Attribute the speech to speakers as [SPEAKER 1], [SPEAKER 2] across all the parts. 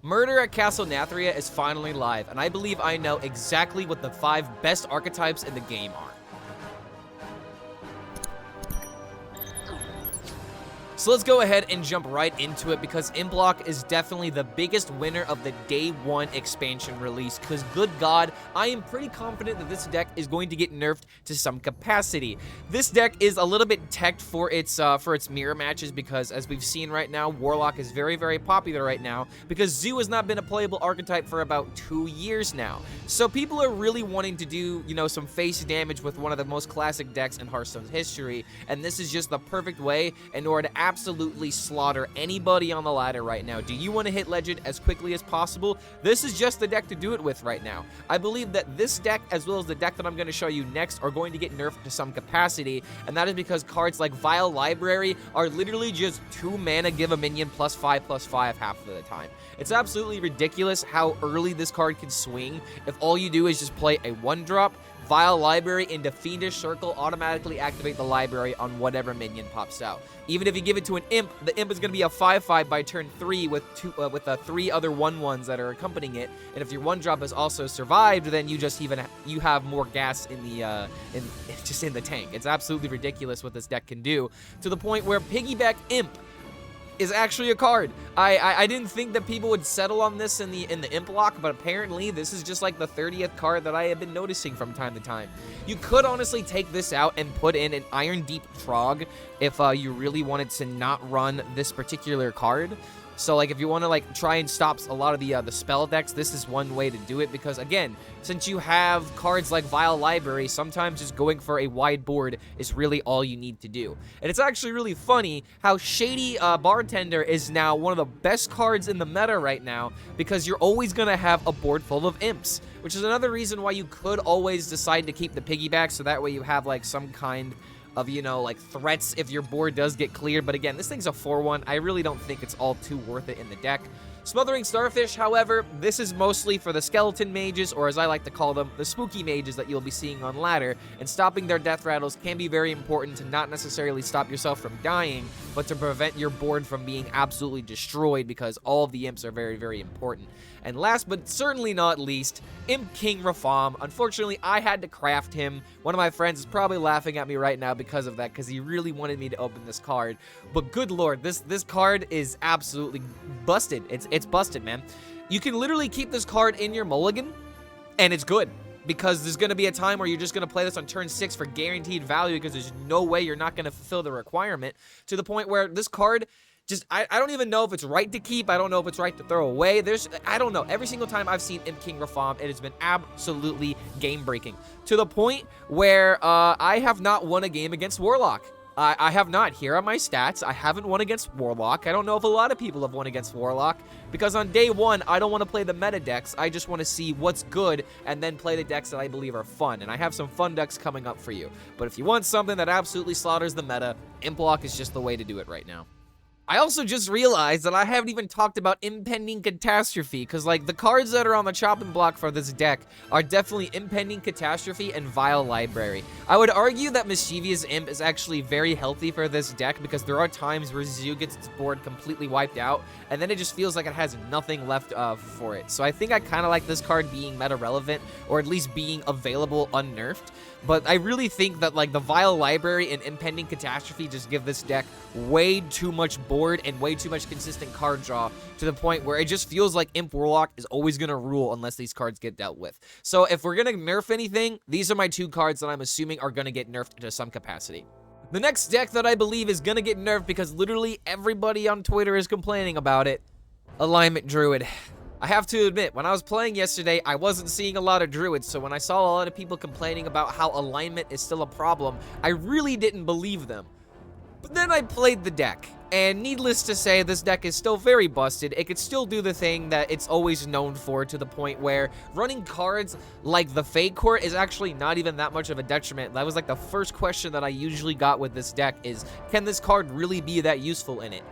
[SPEAKER 1] Murder at Castle Nathria is finally live, and I believe I know exactly what the 5 best archetypes in the game are. So let's go ahead and jump right into it, because Implock is definitely the biggest winner of the Day 1 expansion release, because good God, I am pretty confident that this deck is going to get nerfed to some capacity. This deck is a little bit teched for its mirror matches, because as we've seen right now, Warlock is very, very popular right now, because Zoo has not been a playable archetype for about 2 years now. So people are really wanting to do, you know, some face damage with one of the most classic decks in Hearthstone's history, and this is just the perfect way in order to absolutely slaughter anybody on the ladder right now. Do you want to hit Legend as quickly as possible? This is just the deck to do it with right now. I believe that this deck, as well as the deck that I'm going to show you next, are going to get nerfed to some capacity, and that is because cards like Vile Library are literally just 2 mana, give a minion +5/+5 half of the time. It's absolutely ridiculous how early this card can swing if all you do is just play a 1-drop, Vile Library into Fiendish Circle, automatically activate the library on whatever minion pops out. Even if you give it to an Imp, the Imp is going to be a 5/5 by turn 3 with 3 other 1/1s that are accompanying it. And if your 1-drop has also survived, then you have more gas in the tank. It's absolutely ridiculous what this deck can do, to the point where Piggyback Imp is actually a card. I didn't think that people would settle on this in the Implock, but apparently this is just like the 30th card that I have been noticing from time to time. You could honestly take this out and put in an Iron Deep Trog if you really wanted to not run this particular card. So, like, if you want to, like, try and stop a lot of the spell decks, this is one way to do it, because, again, since you have cards like Vile Library, sometimes just going for a wide board is really all you need to do. And it's actually really funny how Shady Bartender is now one of the best cards in the meta right now, because you're always going to have a board full of Imps, which is another reason why you could always decide to keep the piggyback, so that way you have, like, some kind of, you know, like, threats if your board does get cleared. But again, this thing's a 4/1. I really don't think it's all too worth it in the deck. Smothering Starfish, however, this is mostly for the skeleton mages, or as I like to call them, the spooky mages that you'll be seeing on ladder, and stopping their death rattles can be very important to not necessarily stop yourself from dying, but to prevent your board from being absolutely destroyed, because all of the imps are very, very important. And last but certainly not least, Imp King Rafam. Unfortunately, I had to craft him. One of my friends is probably laughing at me right now because of that, because he really wanted me to open this card. But good lord, this card is absolutely busted. It's busted, man. You can literally keep this card in your mulligan, and it's good, because there's going to be a time where you're just going to play this on turn 6 for guaranteed value, because there's no way you're not going to fulfill the requirement, to the point where this card just, I don't even know if it's right to keep. I don't know if it's right to throw away. I don't know. Every single time I've seen Imp King Rafam, it has been absolutely game-breaking, to the point where I have not won a game against Warlock. I have not. Here are my stats. I haven't won against Warlock. I don't know if a lot of people have won against Warlock, because on day 1, I don't want to play the meta decks. I just want to see what's good and then play the decks that I believe are fun. And I have some fun decks coming up for you. But if you want something that absolutely slaughters the meta, Implock is just the way to do it right now. I also just realized that I haven't even talked about Impending Catastrophe, because, like, the cards that are on the chopping block for this deck are definitely Impending Catastrophe and Vile Library. I would argue that Mischievous Imp is actually very healthy for this deck, because there are times where Zoo gets its board completely wiped out, and then it just feels like it has nothing left for it. So I think I kind of like this card being meta-relevant, or at least being available unnerfed. But I really think that, like, the Vile Library and Impending Catastrophe just give this deck way too much board and way too much consistent card draw, to the point where it just feels like Imp Warlock is always going to rule unless these cards get dealt with. So if we're going to nerf anything, these are my 2 cards that I'm assuming are going to get nerfed to some capacity. The next deck that I believe is going to get nerfed, because literally everybody on Twitter is complaining about it, Alignment Druid. I have to admit, when I was playing yesterday, I wasn't seeing a lot of Druids, so when I saw a lot of people complaining about how alignment is still a problem, I really didn't believe them. But then I played the deck, and needless to say, this deck is still very busted. It could still do the thing that it's always known for, to the point where running cards like the Fade Court is actually not even that much of a detriment. That was like the first question that I usually got with this deck is, can this card really be that useful in it?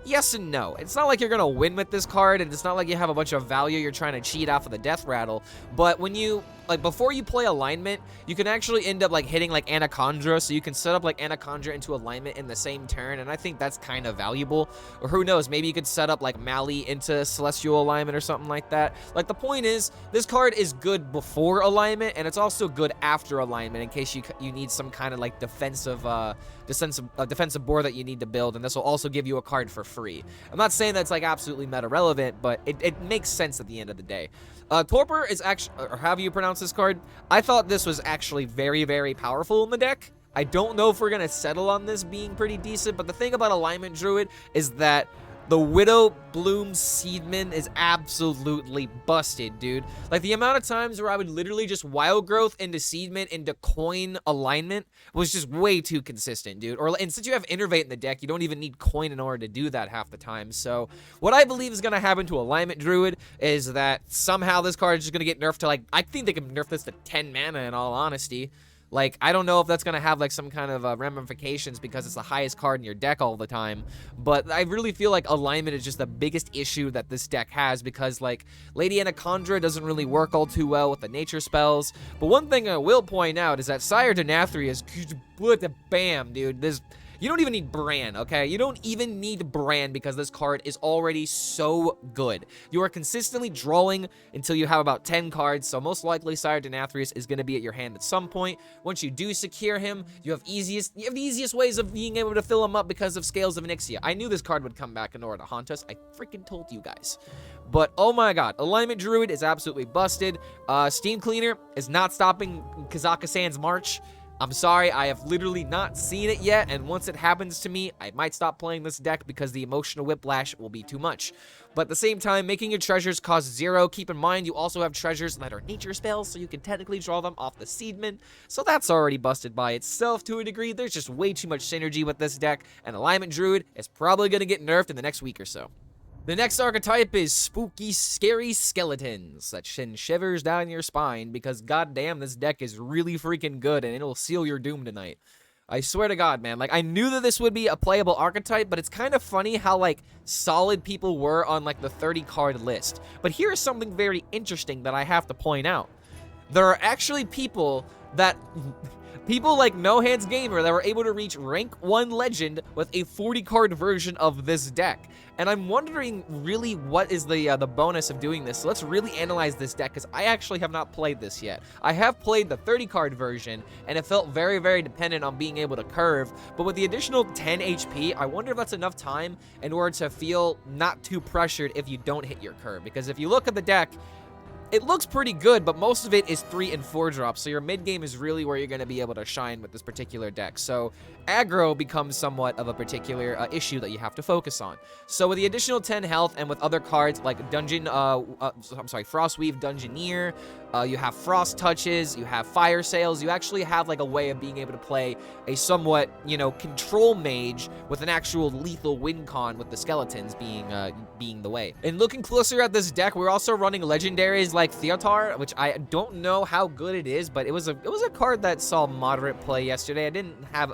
[SPEAKER 1] Yes and no. It's not like you're gonna win with this card, and it's not like you have a bunch of value you're trying to cheat off of the death rattle. But when you, like, before you play alignment, you can actually end up, like, hitting, like, Anaconda, so you can set up, like, Anaconda into alignment in the same turn, and I think that's kind of valuable. Or who knows, maybe you could set up, like, Mali into Celestial alignment or something like that. Like, the point is, this card is good before alignment, and it's also good after alignment in case you need some kind of, like, defensive board that you need to build, and this will also give you a card for free. I'm not saying that's, like, absolutely meta relevant, but it makes sense at the end of the day. Torpor is actually, or however you pronounce this card, I thought this was actually very, very powerful in the deck. I don't know if we're going to settle on this being pretty decent, but the thing about Alignment Druid is that the Widow Bloom Seedman is absolutely busted, dude. Like, the amount of times where I would literally just Wild Growth into Seedman into Coin alignment was just way too consistent, dude. And since you have Innervate in the deck, you don't even need Coin in order to do that half the time. So, what I believe is going to happen to Alignment Druid is that somehow this card is just going to get nerfed to, like, I think they can nerf this to 10 mana in all honesty. Like, I don't know if that's going to have, like, some kind of ramifications because it's the highest card in your deck all the time. But I really feel like alignment is just the biggest issue that this deck has because, like, Lady Anaconda doesn't really work all too well with the nature spells. But one thing I will point out is that Sire to Nathria is bam, dude. You don't even need Bran, okay? You don't even need Bran because this card is already so good. You are consistently drawing until you have about 10 cards, so most likely Sire Denathrius is going to be at your hand at some point. Once you do secure him, you have the easiest ways of being able to fill him up because of Scales of Onyxia. I knew this card would come back in order to haunt us. I freaking told you guys. But, oh my god, Alignment Druid is absolutely busted. Steam Cleaner is not stopping Kazakhstan's march. I'm sorry, I have literally not seen it yet, and once it happens to me, I might stop playing this deck because the emotional whiplash will be too much. But at the same time, making your treasures cost 0. Keep in mind, you also have treasures that are nature spells, so you can technically draw them off the Seedman. So that's already busted by itself to a degree. There's just way too much synergy with this deck, and Alignment Druid is probably going to get nerfed in the next week or so. The next archetype is spooky, scary skeletons that send shivers down your spine because goddamn, this deck is really freaking good and it'll seal your doom tonight. I swear to God, man. Like, I knew that this would be a playable archetype, but it's kind of funny how, like, solid people were on, like, the 30-card list. But here's something very interesting that I have to point out. There are actually people like No Hands Gamer that were able to reach rank 1 legend with a 40-card version of this deck. And I'm wondering really what is the bonus of doing this. So let's really analyze this deck because I actually have not played this yet. I have played the 30-card version and it felt very, very dependent on being able to curve. But with the additional 10 HP, I wonder if that's enough time in order to feel not too pressured if you don't hit your curve. Because if you look at the deck, it looks pretty good, but most of it is 3 and 4 drops, so your mid game is really where you're going to be able to shine with this particular deck. So aggro becomes somewhat of a particular issue that you have to focus on. So with the additional 10 health and with other cards like Frostweave Dungeoneer, you have Frost Touches, you have Fire Sails, you actually have like a way of being able to play a somewhat, control mage with an actual lethal win con with the skeletons being the way. And looking closer at this deck, we're also running legendaries like Theotar, which I don't know how good it is, but it was a card that saw moderate play yesterday. I didn't have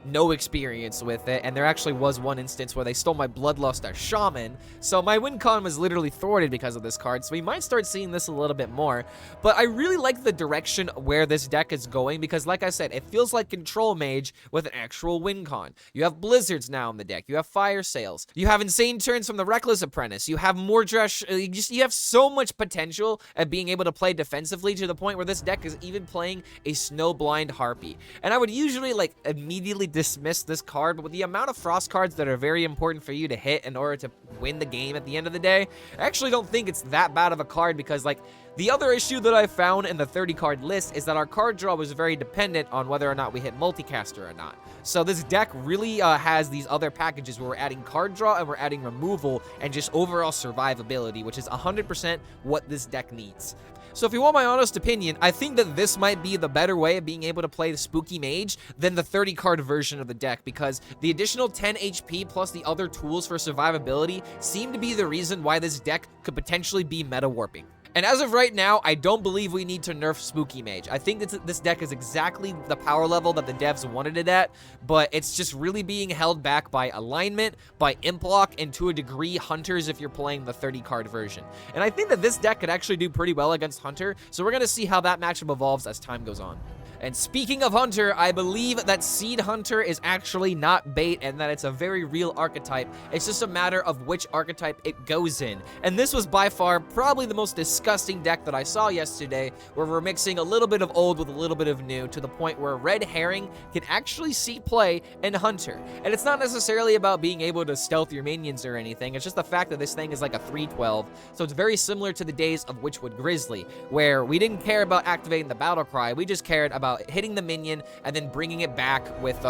[SPEAKER 1] no experience with it, and there actually was one instance where they stole my Bloodlust as Shaman, so my win con was literally thwarted because of this card, so we might start seeing this a little bit more. But I really like the direction where this deck is going because, like I said, it feels like Control Mage with an actual win con. You have Blizzards now in the deck, you have Fire Sails, you have Insane Turns from the Reckless Apprentice, you have Mordresh, you have so much potential at being able to play defensively to the point where this deck is even playing a Snowblind Harpy. And I would usually, like, immediately dismiss this card, but with the amount of frost cards that are very important for you to hit in order to win the game at the end of the day, I actually don't think it's that bad of a card because, like, the other issue that I found in the 30-card list is that our card draw was very dependent on whether or not we hit multicaster or not. So this deck really has these other packages where we're adding card draw and we're adding removal and just overall survivability, which is 100% what this deck needs. So if you want my honest opinion, I think that this might be the better way of being able to play the Spooky Mage than the 30-card version of the deck because the additional 10 HP plus the other tools for survivability seem to be the reason why this deck could potentially be meta warping. And as of right now, I don't believe we need to nerf Spooky Mage. I think this deck is exactly the power level that the devs wanted it at, but it's just really being held back by alignment, by Implock, and to a degree, Hunters if you're playing the 30-card version. And I think that this deck could actually do pretty well against Hunter, so we're going to see how that matchup evolves as time goes on. And speaking of Hunter, I believe that Seed Hunter is actually not bait and that it's a very real archetype. It's just a matter of which archetype it goes in. And this was by far probably the most disgusting deck that I saw yesterday, where we're mixing a little bit of old with a little bit of new to the point where Red Herring can actually see play in Hunter. And it's not necessarily about being able to stealth your minions or anything. It's just the fact that this thing is like a 3/12. So it's very similar to the days of Witchwood Grizzly, where we didn't care about activating the battle cry. We just cared about hitting the minion and then bringing it back with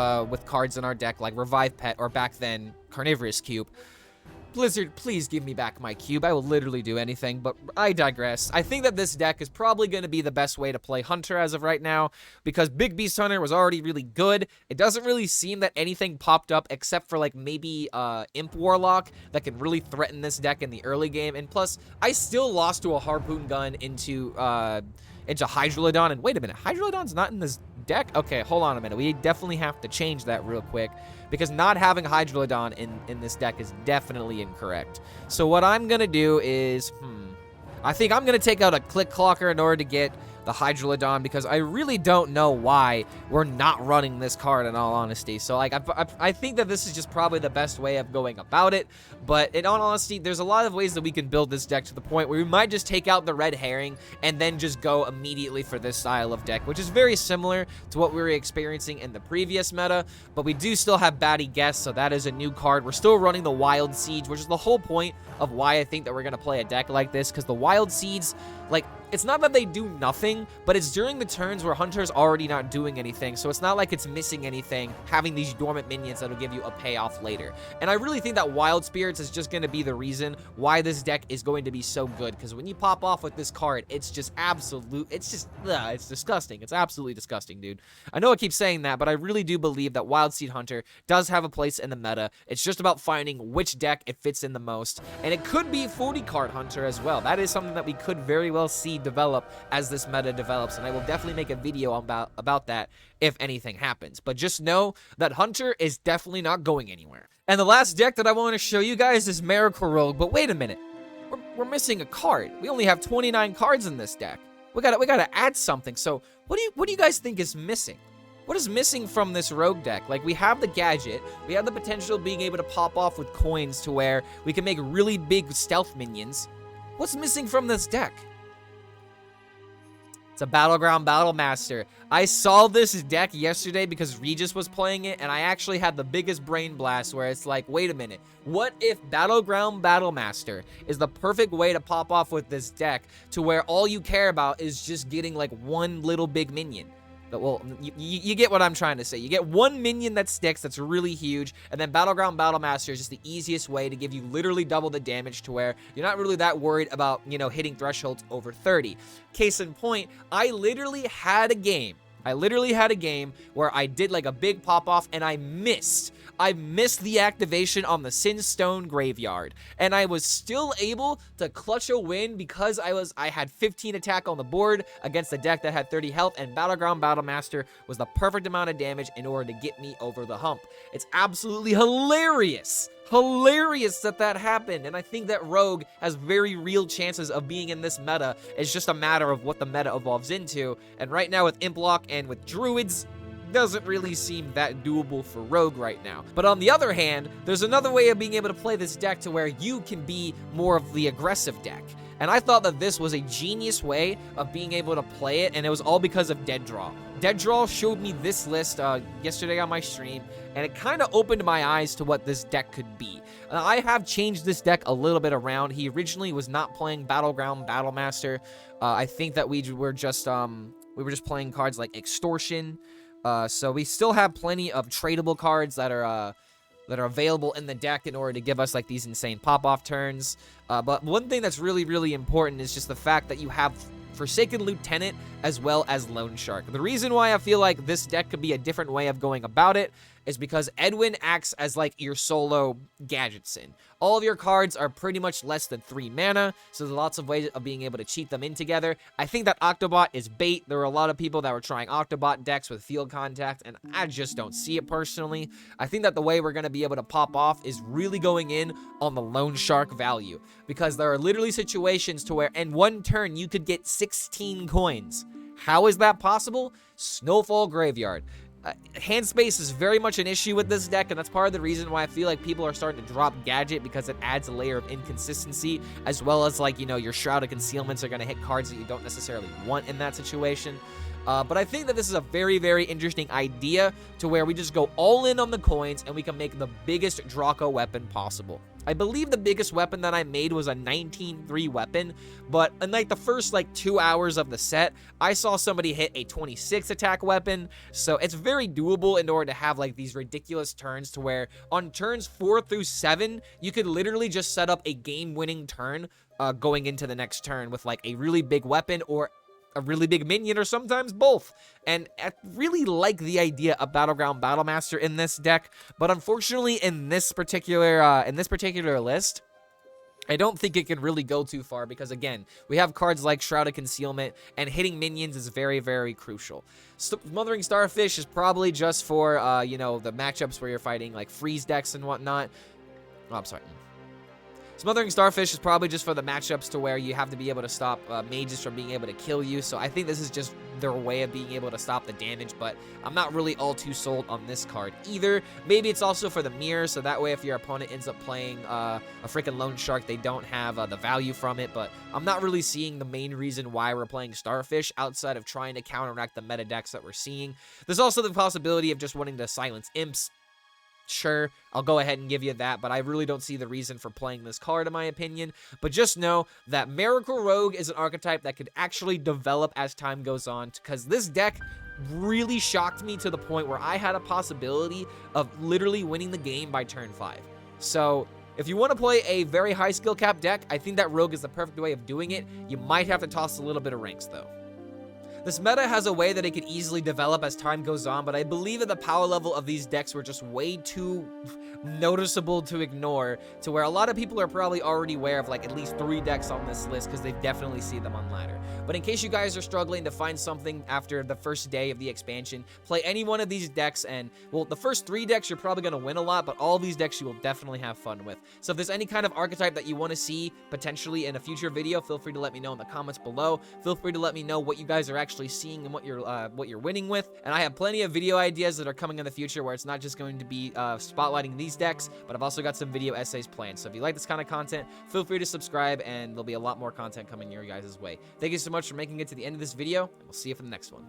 [SPEAKER 1] cards in our deck like Revive Pet or back then Carnivorous Cube. Blizzard, please give me back my cube. I will literally do anything, but I digress. I think that this deck is probably going to be the best way to play Hunter as of right now, because Big Beast Hunter was already really good. It doesn't really seem that anything popped up except for like maybe Imp Warlock that can really threaten this deck in the early game. And plus, I still lost to a Harpoon Gun into Hydrolodon. And wait a minute, Hydrolodon's not in this deck? Okay, hold on a minute. We definitely have to change that real quick, because not having Hydrolodon in this deck is definitely incorrect. So what I'm going to do is, I think I'm going to take out a Click Clocker in order to get the Hydrolodon, because I really don't know why we're not running this card, in all honesty. So, like, I think that this is just probably the best way of going about it, but in all honesty, there's a lot of ways that we can build this deck to the point where we might just take out the Red Herring and then just go immediately for this style of deck, which is very similar to what we were experiencing in the previous meta, but we do still have Batty Guest, so that is a new card. We're still running the Wild Siege, which is the whole point of why I think that we're going to play a deck like this, because the Wild Seeds, like, it's not that they do nothing, but it's during the turns where Hunter's already not doing anything, so it's not like it's missing anything, having these dormant minions that'll give you a payoff later. And I really think that Wild Spirits is just going to be the reason why this deck is going to be so good, because when you pop off with this card, it's just it's disgusting. It's absolutely disgusting, dude. I know I keep saying that, but I really do believe that Wildseed Hunter does have a place in the meta. It's just about finding which deck it fits in the most, and it could be 40-card Hunter as well. That is something that we could very well see develop as this meta develops, and I will definitely make a video about that if anything happens. But just know that Hunter is definitely not going anywhere. And the last deck that I want to show you guys is Miracle Rogue, but wait a minute. We're missing a card. We only have 29 cards in this deck. We gotta add something. So what do you guys think is missing? What is missing from this Rogue deck? Like, we have the Gadget, we have the potential of being able to pop off with coins to where we can make really big stealth minions. What's missing from this deck? It's a Battleground Battlemaster. I saw this deck yesterday because Regis was playing it, and I actually had the biggest brain blast where it's like, wait a minute. What if Battleground Battlemaster is the perfect way to pop off with this deck to where all you care about is just getting like one little big minion? But, well, you get what I'm trying to say. You get one minion that sticks that's really huge, and then Battleground Battlemaster is just the easiest way to give you literally double the damage to where you're not really that worried about, you know, hitting thresholds over 30. Case in point, I literally had a game where I did like a big pop-off, and I missed the activation on the Sinstone Graveyard, and I was still able to clutch a win because I had 15 attack on the board against a deck that had 30 health, and Battleground Battlemaster was the perfect amount of damage in order to get me over the hump. It's absolutely hilarious that happened, and I think that Rogue has very real chances of being in this meta. It's just a matter of what the meta evolves into, and right now with Implock and with Druids, doesn't really seem that doable for Rogue right now. But on the other hand, there's another way of being able to play this deck to where you can be more of the aggressive deck. And I thought that this was a genius way of being able to play it, and it was all because of Dead Draw. Dead Draw showed me this list yesterday on my stream, and it kind of opened my eyes to what this deck could be. I have changed this deck a little bit around. He originally was not playing Battleground Battlemaster. I think that we were just playing cards like Extortion. So we still have plenty of tradable cards that are available in the deck in order to give us like these insane pop-off turns. But one thing that's really, really important is just the fact that you have Forsaken Lieutenant as well as Loan Shark. The reason why I feel like this deck could be a different way of going about it is because Edwin acts as like your solo Gadgetson. All of your cards are pretty much less than 3 mana, so there's lots of ways of being able to cheat them in together. I think that Octobot is bait. There were a lot of people that were trying Octobot decks with field contact, and I just don't see it personally. I think that the way we're going to be able to pop off is really going in on the loan shark value, because there are literally situations to where in one turn you could get 16 coins. How is that possible? Snowfall Graveyard. Hand space is very much an issue with this deck, and that's part of the reason why I feel like people are starting to drop Gadget, because it adds a layer of inconsistency, as well as, like, you know, your Shroud of Concealments are going to hit cards that you don't necessarily want in that situation. But I think that this is a very, very interesting idea to where we just go all in on the coins and we can make the biggest Draco weapon possible. I believe the biggest weapon that I made was a 19-3 weapon, but in like the first like 2 hours of the set, I saw somebody hit a 26 attack weapon, so it's very doable in order to have like these ridiculous turns to where on turns 4 through 7, you could literally just set up a game-winning turn going into the next turn with like a really big weapon or a really big minion, or sometimes both. And I really like the idea of Battleground Battlemaster in this deck, but unfortunately in this particular list, I don't think it can really go too far, because again, we have cards like Shroud of Concealment, and hitting minions is very, very crucial. Smothering Starfish is probably just for you know, the matchups where you're fighting like freeze decks and whatnot. Oh, I'm sorry. Smothering Starfish is probably just for the matchups to where you have to be able to stop mages from being able to kill you. So I think this is just their way of being able to stop the damage, but I'm not really all too sold on this card either. Maybe it's also for the mirror, so that way if your opponent ends up playing a freaking Loan Shark, they don't have the value from it, but I'm not really seeing the main reason why we're playing Starfish outside of trying to counteract the meta decks that we're seeing. There's also the possibility of just wanting to silence imps. Sure, I'll go ahead and give you that, but I really don't see the reason for playing this card in my opinion. But just know that Miracle Rogue is an archetype that could actually develop as time goes on, because this deck really shocked me to the point where I had a possibility of literally winning the game by turn 5. So if you want to play a very high skill cap deck, I think that Rogue is the perfect way of doing it. You might have to toss a little bit of ranks though. This meta has a way that it could easily develop as time goes on, but I believe that the power level of these decks were just way too noticeable to ignore, to where a lot of people are probably already aware of like at least 3 decks on this list because they've definitely seen them on ladder. But in case you guys are struggling to find something after the first day of the expansion, play any one of these decks, and well, the first 3 decks you're probably going to win a lot, but all these decks you will definitely have fun with. So if there's any kind of archetype that you want to see potentially in a future video, feel free to let me know in the comments below. Feel free to let me know what you guys are actually seeing and what you're winning with. And I have plenty of video ideas that are coming in the future where it's not just going to be spotlighting these decks, but I've also got some video essays planned. So if you like this kind of content, feel free to subscribe, and there'll be a lot more content coming your guys' way. Thank you so much for making it to the end of this video, and we'll see you for the next one.